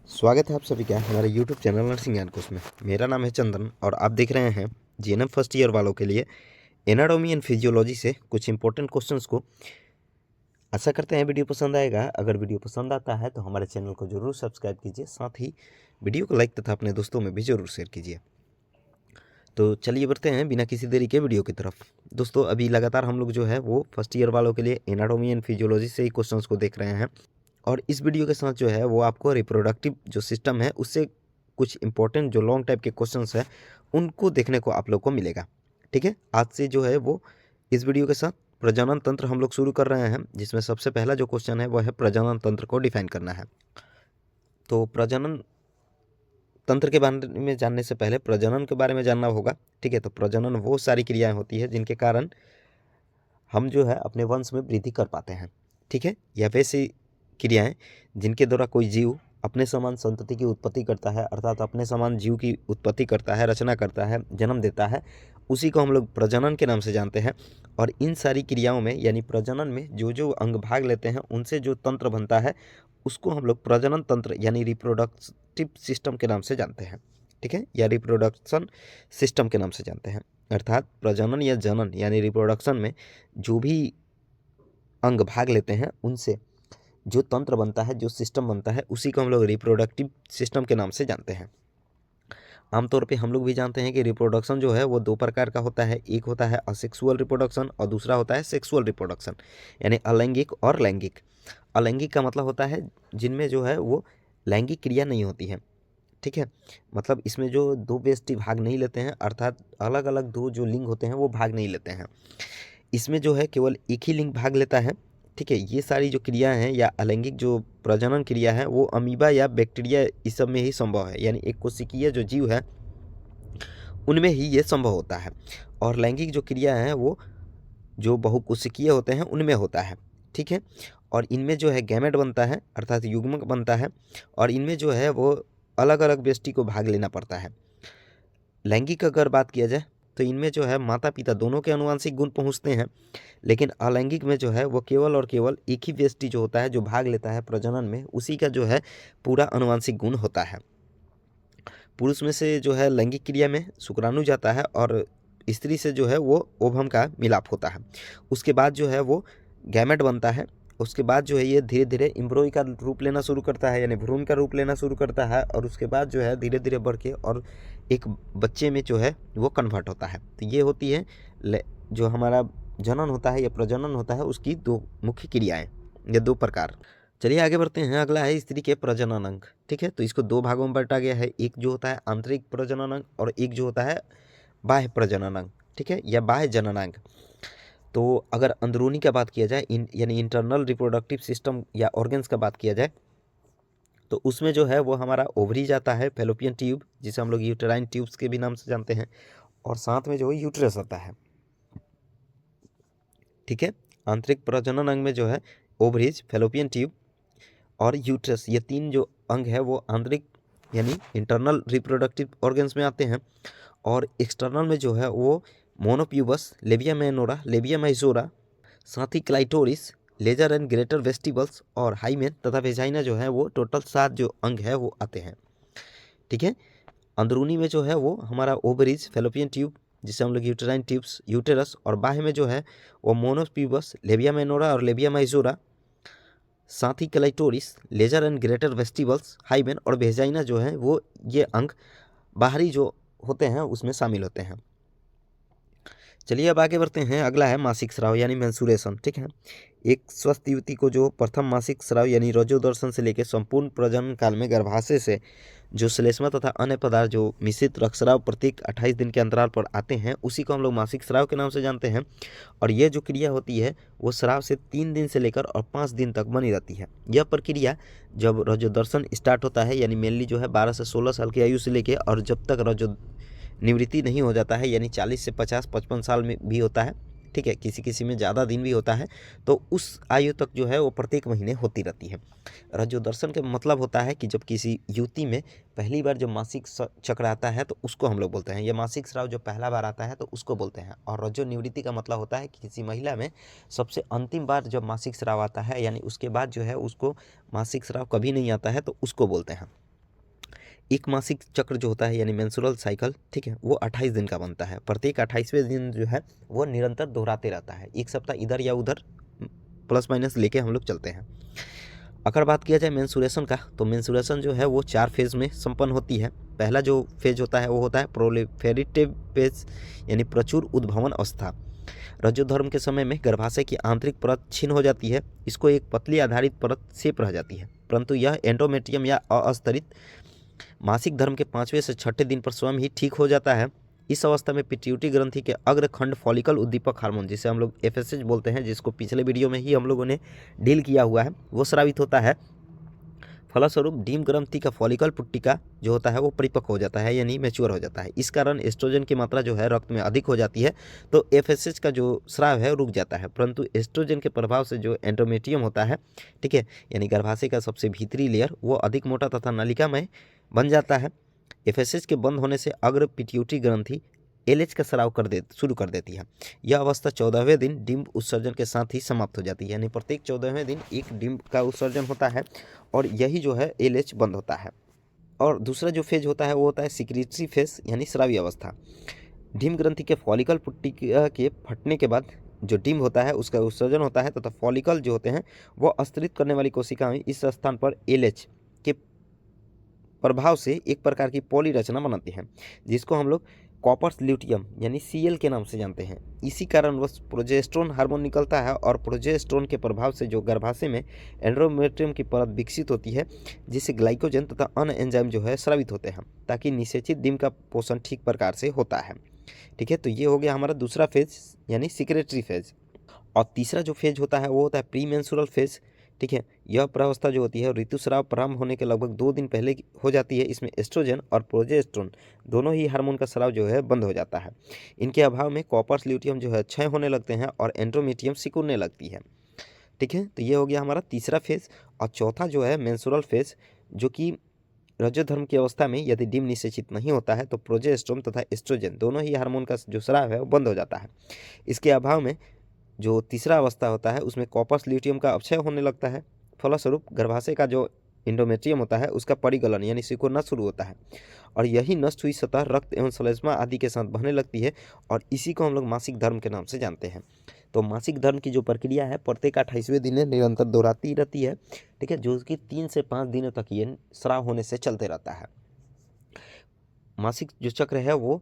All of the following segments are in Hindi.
स्वागत है आप सभी का हमारे YouTube चैनल नर्सिंग ज्ञान कोर्स में। मेरा नाम है चंदन और आप देख रहे हैं जीएनएम फर्स्ट ईयर वालों के लिए एनाटॉमी एंड फिजियोलॉजी से कुछ इंपॉर्टेंट क्वेश्चंस को। आशा करते हैं वीडियो पसंद आएगा। अगर वीडियो पसंद आता है तो हमारे चैनल को जरूर सब्सक्राइब कीजिए, साथ ही वीडियो को लाइक तथा अपने दोस्तों में भी जरूर शेयर कीजिए। तो चलिए बढ़ते हैं बिना किसी देरी के वीडियो की तरफ। दोस्तों, अभी लगातार हम लोग जो है वो फर्स्ट ईयर वालों के लिए एनाटॉमी एंड फिजियोलॉजी से ही क्वेश्चंस को देख रहे हैं और इस वीडियो के साथ जो है वो आपको रिप्रोडक्टिव जो सिस्टम है उससे कुछ इंपॉर्टेंट जो लॉन्ग टाइप के क्वेश्चंस है उनको देखने को आप लोग को मिलेगा। ठीक है, आज से जो है वो इस वीडियो के साथ प्रजनन तंत्र हम लोग शुरू कर रहे हैं, जिसमें सबसे पहला जो क्वेश्चन है वो है प्रजनन तंत्र को डिफाइन करना है। तो प्रजनन तंत्र के बारे में जानने से पहले प्रजनन के बारे में जानना होगा। ठीक है, तो प्रजनन वो सारी क्रियाएं होती है जिनके कारण हम जो है अपने वंश में वृद्धि कर पाते हैं। ठीक है, या वैसी क्रियाएं जिनके द्वारा कोई जीव अपने समान संतति की उत्पत्ति करता है, अर्थात अपने समान जीव की उत्पत्ति करता है, रचना करता है, जन्म देता है, उसी को हम लोग प्रजनन के नाम से जानते हैं। और इन सारी क्रियाओं में यानी प्रजनन में जो जो अंग भाग लेते हैं उनसे जो तंत्र बनता है उसको हम लोग प्रजनन तंत्र यानी रिप्रोडक्टिव सिस्टम के नाम से जानते हैं। ठीक है, या रिप्रोडक्शन सिस्टम के नाम से जानते हैं। अर्थात प्रजनन या जनन यानी रिप्रोडक्शन में जो भी अंग भाग लेते हैं उनसे जो तंत्र बनता है, जो सिस्टम बनता है, उसी को हम लोग रिप्रोडक्टिव सिस्टम के नाम से जानते हैं। आमतौर पे हम लोग भी जानते हैं कि रिप्रोडक्शन जो है वो दो प्रकार का होता है। एक होता है असेक्सुअल रिप्रोडक्शन और दूसरा होता है सेक्सुअल रिप्रोडक्शन, यानी अलैंगिक और लैंगिक। अलैंगिक का मतलब होता है जिनमें जो है वो लैंगिक क्रिया नहीं होती है। ठीक है, मतलब इसमें जो दो व्यक्ति भाग नहीं लेते हैं, अर्थात अलग अलग दो जो लिंग होते हैं वो भाग नहीं लेते हैं। इसमें जो है केवल एक ही लिंग भाग लेता है। ठीक है, ये सारी जो क्रियाएं हैं या अलैंगिक जो प्रजनन क्रिया है वो अमीबा या बैक्टीरिया इस सब में ही संभव है, यानी एक कोशिकीय जो जीव है उनमें ही ये संभव होता है। और लैंगिक जो क्रिया है वो जो बहुकोशिकीय होते हैं उनमें होता है। ठीक है, और इनमें जो है गैमेट बनता है, अर्थात युग्मक बनता है, और इनमें जो है वो अलग अलग व्यक्ति को भाग लेना पड़ता है। लैंगिक अगर बात किया जाए तो इनमें जो है माता पिता दोनों के आनुवंशिक गुण पहुंचते हैं, लेकिन अलैंगिक में जो है वो केवल और केवल एक ही व्यक्ति जो होता है जो भाग लेता है प्रजनन में, उसी का जो है पूरा आनुवंशिक गुण होता है। पुरुष में से जो है लैंगिक क्रिया में शुक्राणु जाता है और स्त्री से जो है वो ओवम का मिलाप होता है। उसके बाद जो है वो गैमेट बनता है। उसके बाद जो है ये धीरे धीरे एम्ब्रॉय का रूप लेना शुरू करता है, यानी भ्रूण का रूप लेना शुरू करता है, और उसके बाद जो है धीरे धीरे बढ़ के और एक बच्चे में जो है वो कन्वर्ट होता है। तो ये होती है जो हमारा जनन होता है या प्रजनन होता है उसकी दो मुख्य क्रियाएं या दो प्रकार। चलिए आगे बढ़ते हैं। अगला है स्त्री के प्रजनन अंग। ठीक है, तो इसको दो भागों में बांटा गया है। एक जो होता है आंतरिक प्रजनन अंग और एक जो होता है बाह्य प्रजनन अंग। ठीक है, या बाह्य जननांग। तो अगर अंदरूनी का बात किया जाए यानी इंटरनल रिप्रोडक्टिव सिस्टम या ऑर्गन्स का बात किया जाए तो उसमें जो है वो हमारा ओवरी जाता है, फैलोपियन ट्यूब जिसे हम लोग यूटेराइन ट्यूब्स के भी नाम से जानते हैं, और साथ में जो है यूट्रस आता है। ठीक है, आंतरिक प्रजनन अंग में जो है ओवरीज, फैलोपियन ट्यूब और यूट्रस, ये तीन जो अंग है वो आंतरिक यानी इंटरनल रिप्रोडक्टिव ऑर्गन्स में आते हैं, और एक्सटर्नल में जो है वो मोनोप्यूबस, लेबिया मेनोरा, लेबिया माइजोरा, साथ ही क्लाइटोरिस, लेजर एंड ग्रेटर वेस्टिबल्स और हाइमेन तथा वेजाइना जो है वो टोटल 7 जो अंग है वो आते हैं। ठीक है, अंदरूनी में जो है वो हमारा ओवरीज, फैलोपियन ट्यूब जिसे हम लोग यूटेराइन ट्यूब्स, यूटेरस, और बाह्य में जो है वो मोनोप्यूबस, लेबिया मेनोरा और लेबिया माइजोरा, साथ ही clitoris, lesser and greater vestibules, hymen और वेजाइना जो है वो ये अंग बाहरी जो होते हैं उसमें शामिल होते हैं। चलिए अब आगे बढ़ते हैं। अगला है मासिक स्राव यानी मेंसुरेशन। ठीक है, एक स्वस्थ युवती को जो प्रथम मासिक स्राव यानी रजोदर्शन से लेकर संपूर्ण प्रजनन काल में गर्भाशय से जो श्लेष्मा तथा अन्य पदार्थ जो मिश्रित रक्तस्राव प्रत्येक 28 दिन के अंतराल पर आते हैं उसी को हम लोग मासिक स्राव के नाम से जानते हैं। और यह जो क्रिया होती है वो स्राव से 3 दिन से लेकर और 5 दिन तक बनी रहती है। यह प्रक्रिया जब रजोदर्शन स्टार्ट होता है यानी मेनली जो है 12 से 16 साल की आयु से लेकर और जब तक रजो निवृत्ति नहीं हो जाता है यानी 40 से 50-55 साल में भी होता है। ठीक है, किसी किसी में ज़्यादा दिन भी होता है, तो उस आयु तक जो है वो प्रत्येक महीने होती रहती है। रजोदर्शन का मतलब होता है कि जब किसी युवती में पहली बार जब मासिक चक्र आता है तो उसको हम लोग बोलते हैं, या मासिक स्राव जो पहला बार आता है तो उसको बोलते हैं। और रजो निवृत्ति का मतलब होता है कि किसी महिला में सबसे अंतिम बार जब मासिक स्राव आता है यानी उसके बाद जो है उसको मासिक स्राव कभी नहीं आता है तो उसको बोलते हैं। एक मासिक चक्र जो होता है यानी मेंस्ट्रुअल साइकिल, ठीक है, वो 28 दिन का बनता है। प्रत्येक 28वें दिन जो है वो निरंतर दोहराते रहता है। एक सप्ताह इधर या उधर प्लस माइनस लेके हम लोग चलते हैं। अगर बात किया जाए मेंस्ट्रुएशन का, तो मेंस्ट्रुएशन जो है वो 4 फेज में संपन्न होती है। पहला जो फेज होता है वो होता है प्रोलिफेरेटिव फेज, यानी प्रचुर उद्भवन अवस्था। रजोधर्म के समय में गर्भाशय की आंतरिक परत छीन हो जाती है, इसको एक पतली आधारित परत शेप रह जाती है, परंतु यह एंडोमेट्रियम या अस्तरित मासिक धर्म के 5वें से 6ठे दिन पर स्वयं ही ठीक हो जाता है। इस अवस्था में पिट्यूटरी ग्रंथि के अग्रखंड फॉलिकल उद्दीपक हार्मोन, जिसे हम लोग एफएसएच बोलते हैं, जिसको पिछले वीडियो में ही हम लोगों ने डील किया हुआ है, वो स्रावित होता है। फलस्वरूप डीम ग्रंथि का फॉलिकल पुट्टिका जो होता है वो परिपक्व हो जाता है, यानी मैच्योर हो जाता है। इस कारण एस्ट्रोजन की मात्रा जो है रक्त में अधिक हो जाती है, तो एफएसएच का जो स्राव है रुक जाता है। परंतु एस्ट्रोजन के प्रभाव से जो एंडोमेट्रियम होता है, ठीक है, यानी गर्भाशय का सबसे भीतरी लेयर, वो अधिक मोटा तथा नलिकामय बन जाता है। एफएसएच के बंद होने से अग्र पिट्यूटरी ग्रंथि एलएच का स्राव शुरू कर देती है। यह अवस्था 14वें दिन डिम्ब उत्सर्जन के साथ ही समाप्त हो जाती है, यानी प्रत्येक 14वें दिन एक डिम्ब का उत्सर्जन होता है और यही जो है एलएच बंद होता है। और दूसरा जो फेज होता है वो होता है सिक्रीटरी फेज, यानी स्रावी अवस्था। डिम्ब ग्रंथि के फॉलिकल पुट्टिका के फटने के बाद जो डिम्ब होता है उसका उत्सर्जन होता है, तथा फॉलिकल जो होते हैं वो स्तरित करने वाली कोशिकाएं इस स्थान पर एलएच के प्रभाव से एक प्रकार की पॉली रचना बनाती हैं, जिसको हम लोग कॉपर्स ल्यूटियम यानी सीएल के नाम से जानते हैं। इसी कारणवश प्रोजेस्टेरोन हार्मोन निकलता है और प्रोजेस्टेरोन के प्रभाव से जो गर्भाशय में एंडोमेट्रियम की परत विकसित होती है, जिससे ग्लाइकोजन तथा अन्य एंजाइम जो है स्रावित होते हैं, ताकि निषेचित डिम्ब का पोषण ठीक प्रकार से होता है। ठीक है, तो ये हो गया हमारा दूसरा फेज यानी सिक्रेटरी फेज। और तीसरा जो फेज होता है वो होता है प्री मेंस्ट्रुअल फेज। ठीक है, यह प्रावस्था जो होती है ऋतुस्राव प्रारंभ होने के लगभग 2 दिन पहले हो जाती है। इसमें एस्ट्रोजन और प्रोजेस्टेरोन दोनों ही हार्मोन का स्राव जो है बंद हो जाता है। इनके अभाव में कॉपर्स ल्यूटियम जो है क्षय होने लगते हैं और एंडोमेट्रियम सिकुड़ने लगती है। ठीक है, तो ये हो गया हमारा तीसरा फेज। और चौथा जो है मेंस्ट्रुअल फेज, जो कि रजोधर्म की अवस्था में यदि डिम्ब निषेचित नहीं होता है तो प्रोजेस्टेरोन तथा एस्ट्रोजन दोनों ही हार्मोन का जो स्राव है वो बंद हो जाता है। इसके अभाव में जो तीसरा अवस्था होता है उसमें कॉपर्स ल्यूटियम का अपक्षय होने लगता है। फलस्वरूप गर्भाशय का जो एंडोमेट्रियम होता है उसका परिगलन यानी सिकुड़ना शुरू होता है, और यही नष्ट हुई सतह रक्त एवं श्लेष्मा आदि के साथ बहने लगती है, और इसी को हम लोग मासिक धर्म के नाम से जानते हैं। तो मासिक धर्म की जो प्रक्रिया है प्रत्येक 28वें दिन निरंतर दोहराती रहती है। ठीक है, जो कि 3 से 5 दिनों तक ये स्राव होने से चलते रहता है। मासिक जो चक्र है वो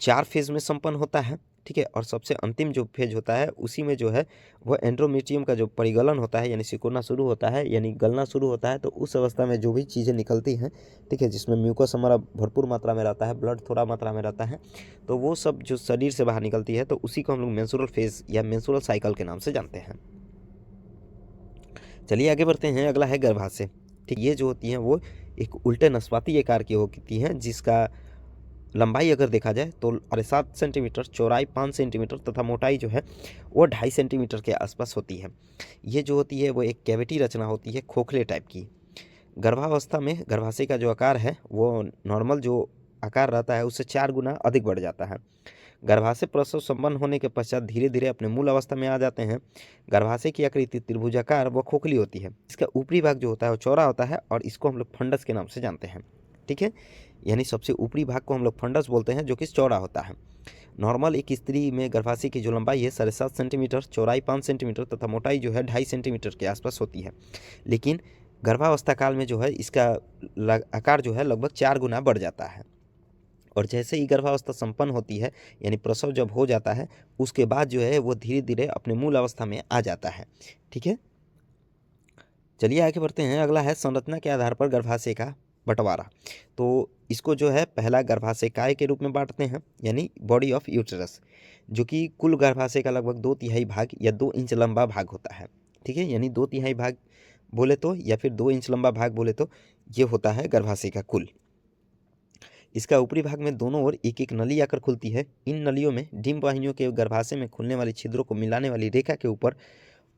4 फेज में संपन्न होता है। ठीक है, और सबसे अंतिम जो फेज होता है उसी में जो है वह एंडोमेट्रियम का जो परिगलन होता है यानी सिकुड़ना शुरू होता है, यानी गलना शुरू होता है। तो उस अवस्था में जो भी चीज़ें निकलती हैं, ठीक है, जिसमें म्यूकस हमारा भरपूर मात्रा में रहता है, ब्लड थोड़ा मात्रा में रहता है, तो वो सब जो शरीर से बाहर निकलती है, तो उसी को हम लोग मेंस्ट्रुअल फेज या मेंस्ट्रुअल साइकिल के नाम से जानते हैं। चलिए आगे बढ़ते हैं। अगला है गर्भाशय। ठीक, ये जो होती हैं वो एक उल्टे नस्वाती आकार की होती हैं, जिसका लंबाई अगर देखा जाए तो 7.5 सेंटीमीटर, चौड़ाई 5 सेंटीमीटर तथा मोटाई जो है वो 2.5 सेंटीमीटर के आसपास होती है। ये जो होती है वो एक कैविटी रचना होती है, खोखले टाइप की। गर्भावस्था में गर्भाशय का जो आकार है वो नॉर्मल जो आकार रहता है उससे 4 गुना अधिक बढ़ जाता है। गर्भाशय प्रसव संपन्न होने के पश्चात धीरे धीरे अपने मूल अवस्था में आ जाते हैं। गर्भाशय की आकृति त्रिभुजाकार व खोखली होती है। इसका ऊपरी भाग जो होता है वो चौड़ा होता है और इसको हम लोग फंडस के नाम से जानते हैं। ठीक है, यानी सबसे ऊपरी भाग को हम लोग फंडस बोलते हैं, जो कि चौड़ा होता है। नॉर्मल एक स्त्री में गर्भाशय की जो लंबाई है 7.5 सेंटीमीटर, चौड़ाई 5 सेंटीमीटर तथा मोटाई जो है 2.5 सेंटीमीटर के आसपास होती है। लेकिन गर्भावस्था काल में जो है इसका आकार जो है लगभग 4 गुना बढ़ जाता है। और जैसे ही गर्भावस्था संपन्न होती है यानी प्रसव जब हो जाता है, उसके बाद जो है वो धीरे धीरे अपने मूल अवस्था में आ जाता है। ठीक है, चलिए आगे बढ़ते हैं। अगला है संरचना के आधार पर गर्भाशय का बंटवारा। तो इसको जो है पहला गर्भाशय काय के रूप में बांटते हैं, यानी बॉडी ऑफ यूटेरस, जो कि कुल गर्भाशय का लगभग 2/3 भाग या 2 इंच लंबा भाग होता है। ठीक है, यानी 2/3 भाग बोले तो या फिर 2 इंच लंबा भाग बोले तो ये होता है गर्भाशय का कुल। इसका ऊपरी भाग में दोनों ओर एक एक नली आकर खुलती है। इन नलियों में डिम्ब वाहिनियों के गर्भाशय में खुलने वाली छिद्रों को मिलाने वाली रेखा के ऊपर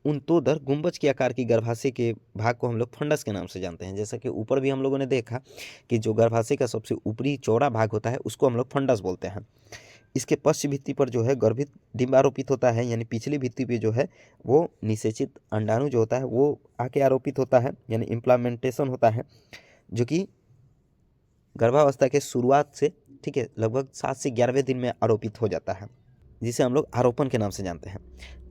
उनतोदर गुंबज के आकार की गर्भाशय के भाग को हम लोग फंडस के नाम से जानते हैं। जैसा कि ऊपर भी हम लोगों ने देखा कि जो गर्भाशय का सबसे ऊपरी चौड़ा भाग होता है उसको हम लोग फंडस बोलते हैं। इसके पश्च भित्ति पर जो है गर्भित डिम्ब आरोपित होता है, यानी पिछली भित्ति पे जो है वो निषेचित अंडाणु जो होता है वो आके आरोपित होता है, यानी इम्प्लामेंटेशन होता है, जो कि गर्भावस्था के शुरुआत से, ठीक है, लगभग 7 से 11वें दिन में आरोपित हो जाता है, जिसे हम लोग आरोपण के नाम से जानते हैं।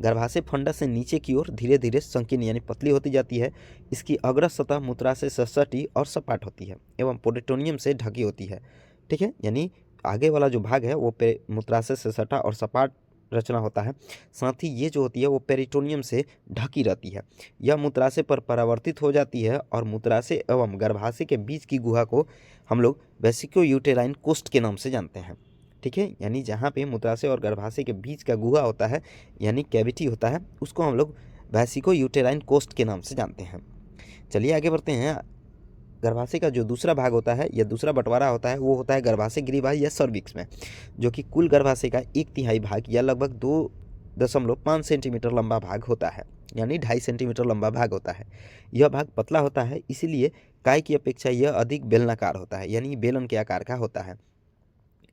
गर्भाशय फंडा से नीचे की ओर धीरे धीरे संकीर्ण यानी पतली होती जाती है। इसकी अग्र सतह मूत्राशय से सटी और सपाट होती है एवं पेरिटोनियम से ढकी होती है, ठीक है, यानी आगे वाला जो भाग है वो मूत्राशय से सटा और सपाट रचना होता है। साथ ही ये जो होती है वो पेरिटोनियम से ढकी रहती है। यह मूत्राशय पर परावर्तित हो जाती है और मूत्राशय एवं गर्भाशय के बीच की गुहा को हम लोग वेसिको यूटेराइन कोस्ट के नाम से जानते हैं, ठीक है, यानी जहाँ पे मूत्राशय और गर्भाशय के बीच का गुहा होता है यानी कैविटी होता है, उसको हम लोग वेसिको यूटेराइन कोस्ट के नाम से जानते हैं। चलिए आगे बढ़ते हैं। गर्भाशय का जो दूसरा भाग होता है या दूसरा बंटवारा होता है वो होता है गर्भाशय ग्रीवा या सर्विक्स में, जो कि कुल गर्भाशय का 1/3 भाग या लगभग 2.5 सेंटीमीटर लंबा भाग होता है, यानी 2.5 सेंटीमीटर लंबा भाग होता है। यह भाग पतला होता है, इसीलिए काय की अपेक्षा यह अधिक बेलनाकार होता है, यानी बेलन के आकार का होता है।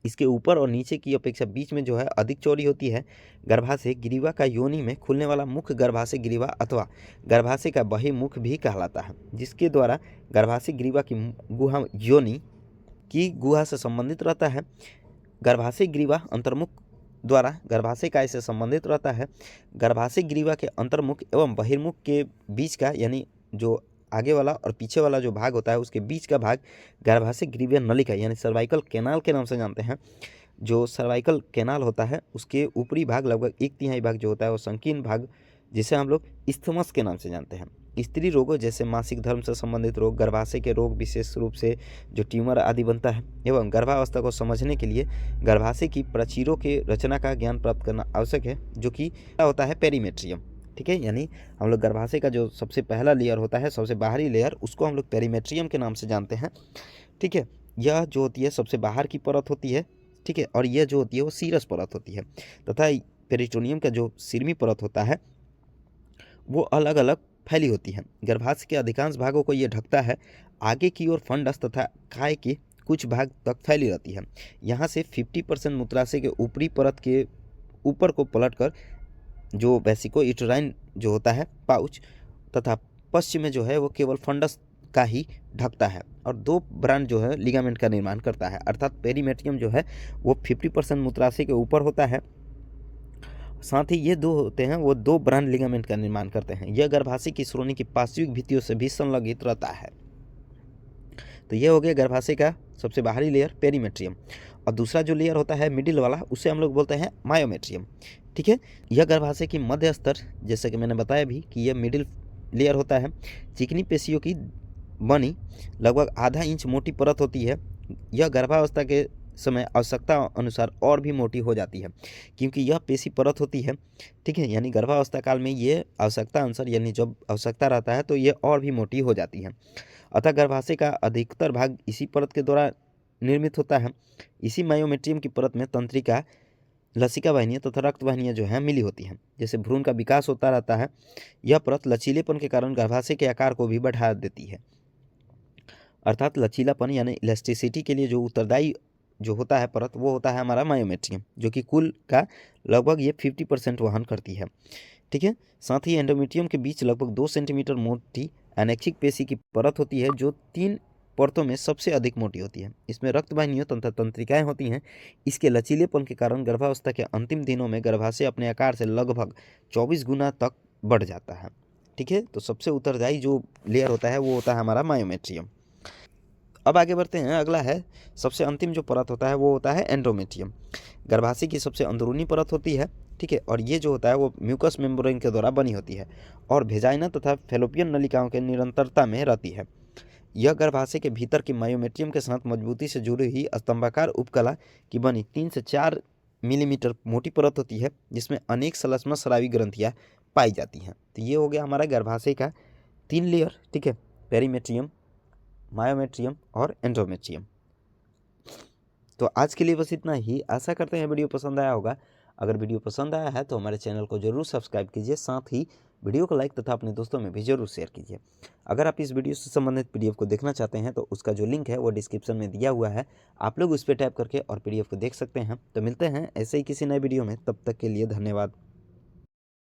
इसके ऊपर और नीचे की अपेक्षा बीच में जो है अधिक चौड़ी होती है। गर्भाशय ग्रीवा का योनि में खुलने वाला मुख्य गर्भाशय ग्रीवा अथवा गर्भाशय का बहिर्मुख भी कहलाता है, जिसके द्वारा गर्भाशय ग्रीवा की गुहा योनि की गुहा से संबंधित रहता है। गर्भाशय ग्रीवा अंतर्मुख द्वारा गर्भाशय काय से संबंधित रहता है। गर्भाशय ग्रीवा के अंतर्मुख एवं बहिर्मुख के बीच का, यानी जो आगे वाला और पीछे वाला जो भाग होता है उसके बीच का भाग गर्भाशय ग्रीवीय नलिका यानी सर्वाइकल कैनाल के नाम से जानते हैं। जो सर्वाइकल कैनाल होता है उसके ऊपरी भाग लगभग 1/3 भाग जो होता है वो संकीर्ण भाग, जिसे हम लोग इस्थमस के नाम से जानते हैं। स्त्री रोगों जैसे मासिक धर्म से संबंधित रोग, गर्भाशय के रोग, विशेष रूप से जो ट्यूमर आदि बनता है, एवं गर्भावस्था को समझने के लिए गर्भाशय की प्राचीरों के रचना का ज्ञान प्राप्त करना आवश्यक है, जो कि होता है पेरीमेट्रियम, ठीक है, यानी हम लोग गर्भाशय का जो सबसे पहला लेयर होता है, सबसे बाहरी लेयर, उसको हम लोग पेरीमेट्रियम के नाम से जानते हैं, ठीक है। यह जो होती है सबसे बाहर की परत होती है, ठीक है, और यह जो होती है वो सीरस परत होती है, तथा पेरिटोनियम का जो सिरमी परत होता है वो अलग अलग फैली होती है। गर्भाशय के अधिकांश भागों को यह ढकता है। आगे की ओर फंडस तथा काय के कुछ भाग तक फैली रहती है। यहाँ से 50% मूत्राशय के ऊपरी परत के ऊपर को पलटकर जो वेसिको यूटेराइन जो होता है पाउच तथा पश्चिम में जो है वो केवल फंडस का ही ढकता है और 2 ब्रांड जो है लिगामेंट का निर्माण करता है, अर्थात पेरीमेट्रियम जो है वो 50% मूत्राशय के ऊपर होता है। साथ ही ये 2 होते हैं वो 2 ब्रांड लिगामेंट का निर्माण करते हैं। यह गर्भाशय की श्रोणि की पार्श्विक भित्तियों से भी संलग्नित रहता है। तो ये हो गया गर्भाशय का सबसे बाहरी लेयर पेरीमेट्रियम, और दूसरा जो लेयर होता है मिडिल वाला उसे हम लोग बोलते हैं मायोमेट्रियम, ठीक है। यह गर्भाशय की मध्य स्तर, जैसे कि मैंने बताया भी कि यह मिडिल लेयर होता है। चिकनी पेशियों की बनी लगभग आधा इंच मोटी परत होती है। यह गर्भावस्था के समय आवश्यकता अनुसार और भी मोटी हो जाती है, क्योंकि यह पेशी परत होती है, ठीक है, यानी गर्भावस्था काल में ये आवश्यकता अनुसार, यानी जब आवश्यकता रहता है तो ये और भी मोटी हो जाती है। अतः गर्भाशय का अधिकतर भाग इसी परत के द्वारा निर्मित होता है। इसी मायोमेट्रियम की परत में तंत्रिका, लसिका वाहिनियाँ तथा रक्त वाहिनियाँ जो है मिली होती हैं, जैसे भ्रूण का विकास होता रहता है। यह परत लचीलेपन के कारण गर्भाशय के आकार को भी बढ़ा देती है, अर्थात लचीलापन यानी इलास्टिसिटी के लिए जो उत्तरदायी जो होता है परत वो होता है हमारा मायोमेट्रियम, जो कि कुल का लगभग ये 50% वहन करती है, ठीक है। साथ ही एंडोमेट्रियम के बीच लगभग 2 सेंटीमीटर मोटी अनैच्छिक पेशी की परत होती है, जो 3 परतों में सबसे अधिक मोटी होती है। इसमें रक्त वाहिनियों तथा तंत्रिकाएं होती हैं। इसके लचीलेपन के कारण गर्भावस्था के अंतिम दिनों में गर्भाशय अपने आकार से लगभग 24 गुना तक बढ़ जाता है, ठीक है। तो सबसे उत्तरदायी जो लेयर होता है वो होता है हमारा मायोमेट्रियम। अब आगे बढ़ते हैं। अगला है सबसे अंतिम जो परत होता है वो होता है एंडोमेट्रियम। गर्भाशय की सबसे अंदरूनी परत होती है, ठीक है, और ये जो होता है वो म्यूकस मेम्ब्रेन के द्वारा बनी होती है और भेजाइना तथा फेलोपियन नलिकाओं के निरंतरता में रहती है। यह गर्भाशय के भीतर की मायोमेट्रियम के साथ मजबूती से जुड़ी हुई स्तंभाकार उपकला की बनी 3 से 4 मिलीमीटर मोटी परत होती है, जिसमें अनेक श्लेष्मा स्रावी ग्रंथियाँ पाई जाती हैं। तो ये हो गया हमारा गर्भाशय का 3 लेयर, ठीक है, पेरीमेट्रियम, मायोमेट्रियम और एंडोमेट्रियम। तो आज के लिए बस इतना ही। आशा करते हैं वीडियो पसंद आया होगा। अगर वीडियो पसंद आया है तो हमारे चैनल को जरूर सब्सक्राइब कीजिए, साथ ही वीडियो को लाइक तथा अपने दोस्तों में भी जरूर शेयर कीजिए। अगर आप इस वीडियो से संबंधित पीडीएफ को देखना चाहते हैं तो उसका जो लिंक है वो डिस्क्रिप्शन में दिया हुआ है, आप लोग उस पर टैप करके और पीडीएफ को देख सकते हैं। तो मिलते हैं ऐसे ही किसी नए वीडियो में, तब तक के लिए धन्यवाद।